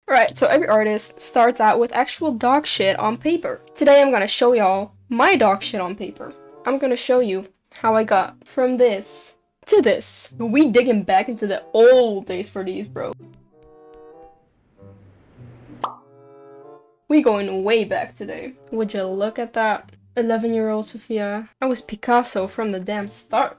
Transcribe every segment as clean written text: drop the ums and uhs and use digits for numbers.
Alright, so every artist starts out with actual dog shit on paper. Today I'm gonna show y'all my dog shit on paper. I'm gonna show you how I got from this to this. We digging back into the old days for these, bro. We going way back today. Would you look at that? 11-year-old Sophia. I was Picasso from the damn start.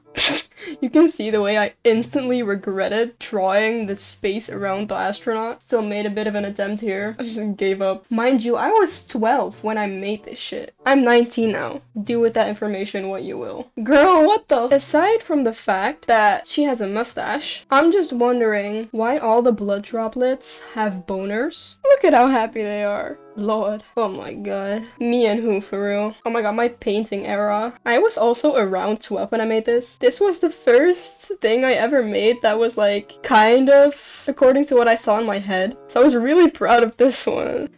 You can see the way I instantly regretted drawing the space around the astronaut. Still made a bit of an attempt here. I just gave up. Mind you, I was 12 when I made this shit. I'm 19 now. Do with that information what you will. Girl, what the? Aside from the fact that she has a mustache, I'm just wondering why all the blood droplets have boners. Look at how happy they are. Lord. Oh my god. Me and who, for real? Oh my god, my painting era. I was also around 12 when I made this. This was the first thing I ever made that was like kind of according to what I saw in my head. So I was really proud of this one.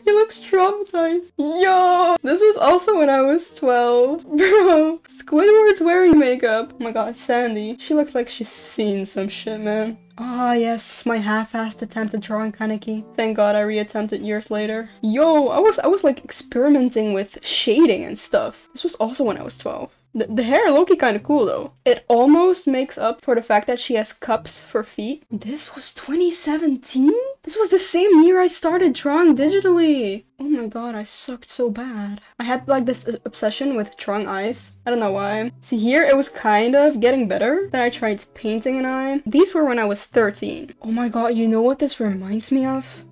He looks traumatized. Yo! This was also when I was 12. Bro, Squidward's wearing makeup. Oh my god, Sandy. She looks like she's seen some shit, man. Ah, yes, my half-assed attempt at drawing Kaneki. Thank god I re-attempted years later. Yo, I was like experimenting with shading and stuff. This was also when I was 12. The hair low-key kinda cool though. It almost makes up for the fact that she has cups for feet. This was 2017? This was the same year I started drawing digitally! Oh my god, I sucked so bad. I had like this obsession with drawing eyes. I don't know why. See here, it was kind of getting better. Then I tried painting an eye. These were when I was 13. Oh my god, you know what this reminds me of?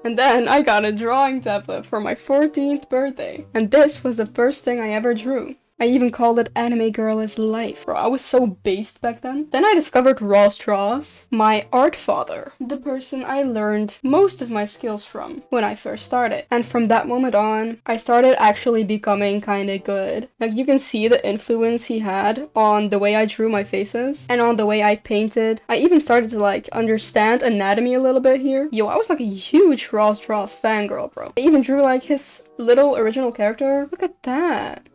And then I got a drawing tablet for my 14th birthday. And this was the first thing I ever drew. I even called it Anime Girl is Life. Bro, I was so based back then. Then I discovered Ross Draws, my art father, the person I learned most of my skills from when I first started. And from that moment on, I started actually becoming kinda good. Like, you can see the influence he had on the way I drew my faces and on the way I painted. I even started to like understand anatomy a little bit here. Yo, I was like a huge Ross Draws fangirl, bro. I even drew like his little original character. Look at that.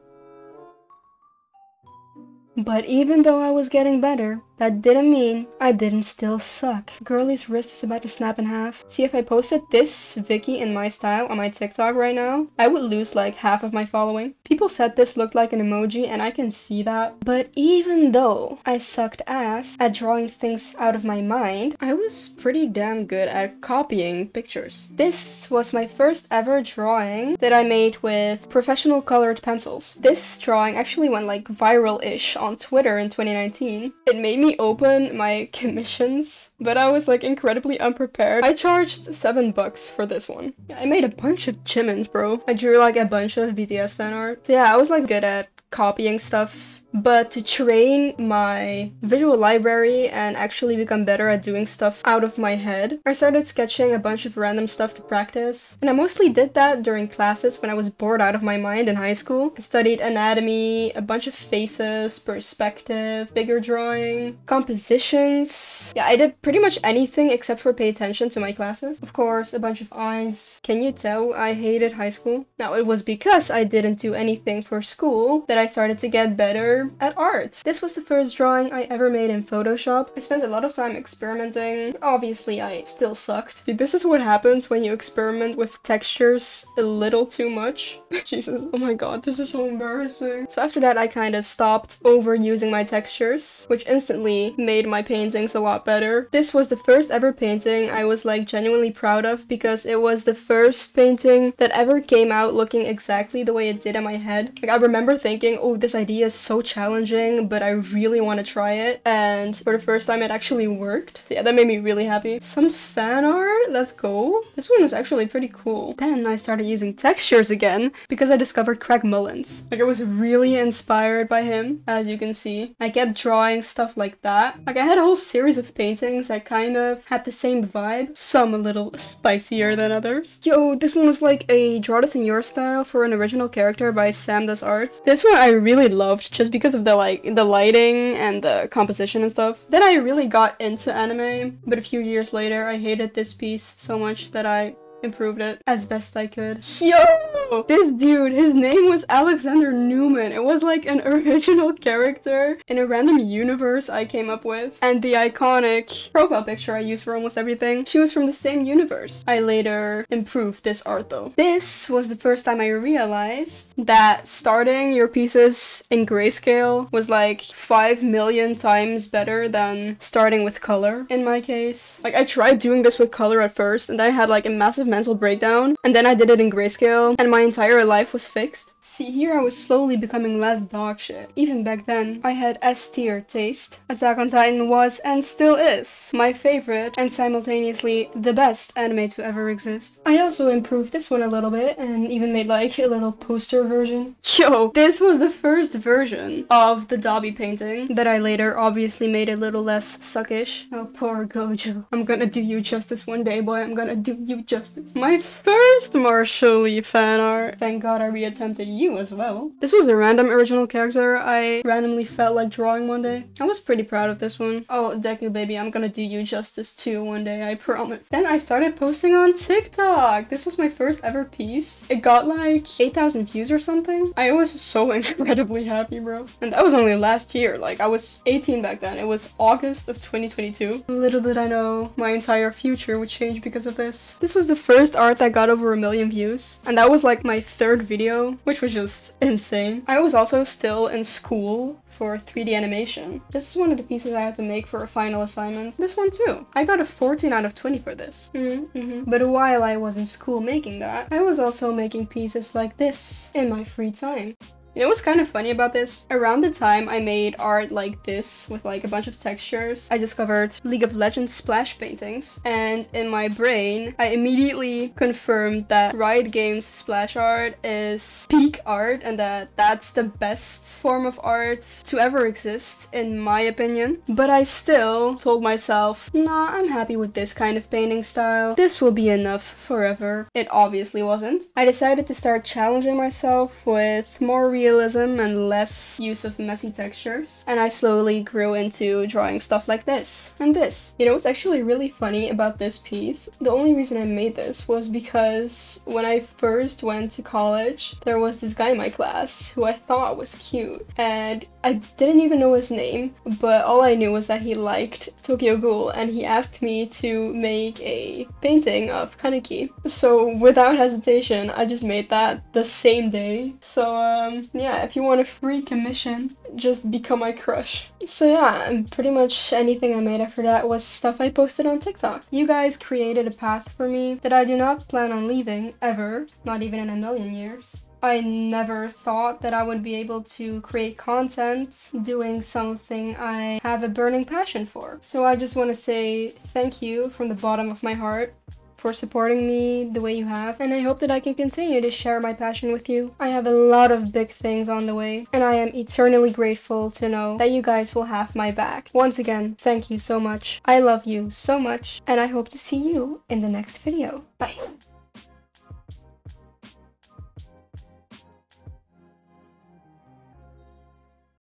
But even though I was getting better, that didn't mean I didn't still suck. Girlie's wrist is about to snap in half. See, if I posted this Vicky in my style on my TikTok right now, I would lose like half of my following. People said this looked like an emoji and I can see that. But even though I sucked ass at drawing things out of my mind, I was pretty damn good at copying pictures. This was my first ever drawing that I made with professional colored pencils. This drawing actually went like viral-ish on Twitter in 2019. It made me open my commissions, but I was like incredibly unprepared. I charged $7 for this one. Yeah, I made a bunch of Jimin's, bro. I drew like a bunch of BTS fan art. So yeah, I was like good at copying stuff. But to train my visual library and actually become better at doing stuff out of my head, I started sketching a bunch of random stuff to practice. And I mostly did that during classes when I was bored out of my mind in high school. I studied anatomy, a bunch of faces, perspective, figure drawing, compositions. Yeah, I did pretty much anything except for pay attention to my classes. Of course, a bunch of eyes. Can you tell I hated high school? Now, it was because I didn't do anything for school that I started to get better at art. This was the first drawing I ever made in Photoshop. I spent a lot of time experimenting. Obviously, I still sucked. See, this is what happens when you experiment with textures a little too much. Jesus, oh my god, this is so embarrassing. So after that, I kind of stopped overusing my textures, which instantly made my paintings a lot better. This was the first ever painting I was like genuinely proud of because it was the first painting that ever came out looking exactly the way it did in my head. Like, I remember thinking, oh, this idea is so challenging, but I really want to try it, and for the first time it actually worked. So yeah, that made me really happy. Some fan art, let's go. This one was actually pretty cool. Then I started using textures again because I discovered Craig Mullins. Like, I was really inspired by him, as you can see. I kept drawing stuff like that. Like, I had a whole series of paintings that kind of had the same vibe, some a little spicier than others. Yo, this one was like a draw this in your style for an original character by Sam Does Art. This one I really loved just because of the lighting and the composition and stuff. Then I really got into anime, but a few years later I hated this piece so much that I improved it as best I could. Yo! This dude, his name was Alexander Newman. It was like an original character in a random universe I came up with. And the iconic profile picture I use for almost everything, she was from the same universe. I later improved this art though. This was the first time I realized that starting your pieces in grayscale was like 5 million times better than starting with color in my case. Like I tried doing this with color at first and I had like a massive mental breakdown, and then I did it in grayscale and my entire life was fixed. See, here I was slowly becoming less dog shit. Even back then, I had S-tier taste. Attack on Titan was, and still is, my favorite and simultaneously the best anime to ever exist. I also improved this one a little bit and even made like a little poster version. Yo, this was the first version of the Dobby painting that I later obviously made a little less suckish. Oh, poor Gojo. I'm gonna do you justice one day, boy. I'm gonna do you justice. My first Marshall Lee fan art. Thank God I reattempted you as well. This was a random original character I randomly felt like drawing one day. I was pretty proud of this one. Oh, Deku baby, I'm gonna do you justice too one day, I promise. Then I started posting on TikTok. This was my first ever piece. It got like 8,000 views or something. I was so incredibly happy, bro. And that was only last year. Like I was 18 back then. It was August of 2022. Little did I know my entire future would change because of this. This was the first art that got over 1 million views. And that was like my third video, which was just insane. I was also still in school for 3D animation. This is one of the pieces I had to make for a final assignment. This one too. I got a 14 out of 20 for this. But while I was in school making that, I was also making pieces like this in my free time. You know what's kind of funny about this? Around the time I made art like this with like a bunch of textures, I discovered League of Legends splash paintings. And in my brain, I immediately confirmed that Riot Games splash art is peak art and that that's the best form of art to ever exist, in my opinion. But I still told myself, nah, I'm happy with this kind of painting style. This will be enough forever. It obviously wasn't. I decided to start challenging myself with more realism and less use of messy textures, and I slowly grew into drawing stuff like this and this. You know what's actually really funny about this piece? The only reason I made this was because when I first went to college, there was this guy in my class who I thought was cute, and I didn't even know his name, but all I knew was that he liked Tokyo Ghoul, and he asked me to make a painting of Kaneki. So without hesitation, I just made that the same day. So yeah, if you want a free commission, just become my crush. So yeah, pretty much anything I made after that was stuff I posted on TikTok. You guys created a path for me that I do not plan on leaving, ever, not even in a million years. I never thought that I would be able to create content doing something I have a burning passion for. So I just want to say thank you from the bottom of my heart for supporting me the way you have, and I hope that I can continue to share my passion with you. I have a lot of big things on the way, and I am eternally grateful to know that you guys will have my back. Once again, thank you so much. I love you so much, and I hope to see you in the next video. Bye.